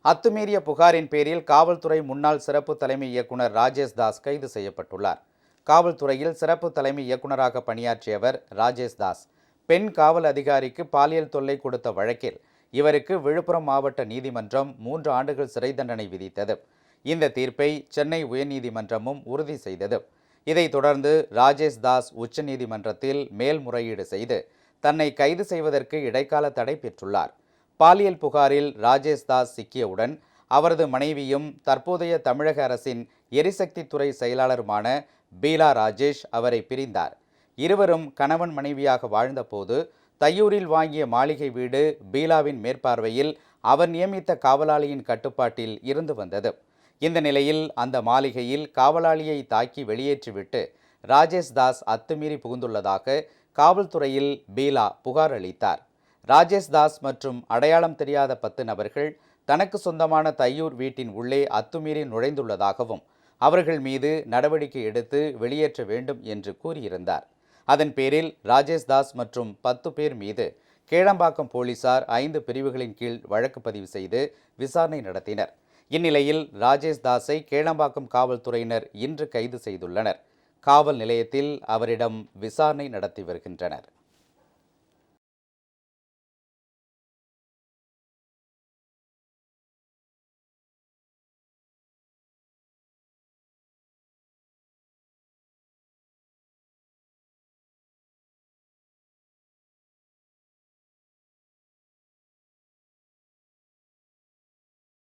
அத்துமீறிய புகாரின் பேரில் காவல்துறை முன்னாள் சிறப்பு தலைமை இயக்குனர் ராஜேஷ் தாஸ் கைது செய்யப்பட்டுள்ளார். காவல்துறையில் சிறப்பு தலைமை இயக்குநராக பணியாற்றியவர் ராஜேஷ் தாஸ். பெண் காவல் அதிகாரிக்கு பாலியல் தொல்லை கொடுத்த வழக்கில் இவருக்கு விழுப்புரம் மாவட்ட நீதிமன்றம் 3 ஆண்டுகள் சிறை தண்டனை விதித்தது. இந்த தீர்ப்பை சென்னை உயர்நீதிமன்றமும் உறுதி செய்தது. இதைத் தொடர்ந்து ராஜேஷ் தாஸ் உச்சநீதிமன்றத்தில் மேல்முறையீடு செய்து தன்னை கைது செய்வதற்கு இடைக்கால தடை பெற்றுள்ளார். பாலியல் புகாரில் ராஜேஷ் தாஸ் சிக்கியவுடன் அவரது மனைவியும் தற்போதைய தமிழக அரசின் எரிசக்தி துறை செயலாளருமான பீலா ராஜேஷ் அவரை பிரிந்தார். இருவரும் கணவன் மனைவியாக வாழ்ந்தபோது தையூரில் வாங்கிய மாளிகை வீடு பீலாவின் மேற்பார்வையில் அவர் நியமித்த காவலாளியின் கட்டுப்பாட்டில் இருந்து வந்தது. இந்த நிலையில் அந்த மாளிகையில் காவலாளியை தாக்கி வெளியேற்றிவிட்டு ராஜேஷ் தாஸ் அத்துமீறி புகுந்துள்ளதாக காவல்துறையில் பீலா புகார் அளித்தார். ராஜேஷ் தாஸ் மற்றும் அடையாளம் தெரியாத 10 நபர்கள் தனக்கு சொந்தமான தையூர் வீட்டின் உள்ளே அத்துமீறி நுழைந்துள்ளதாகவும் அவர்கள் மீது நடவடிக்கை எடுத்து வெளியேற்ற வேண்டும் என்று கூறியிருந்தார். அதன் பேரில் ராஜேஷ் தாஸ் மற்றும் 10 பேர் மீது கேளம்பாக்கம் போலீசார் 5 பிரிவுகளின் கீழ் வழக்கு பதிவு செய்து விசாரணை நடத்தினர். இந்நிலையில் ராஜேஷ் தாஸை கேளம்பாக்கம் காவல்துறையினர் இன்று கைது செய்துள்ளனர். காவல் நிலையத்தில் அவரிடம் விசாரணை நடத்தி வருகின்றனர்.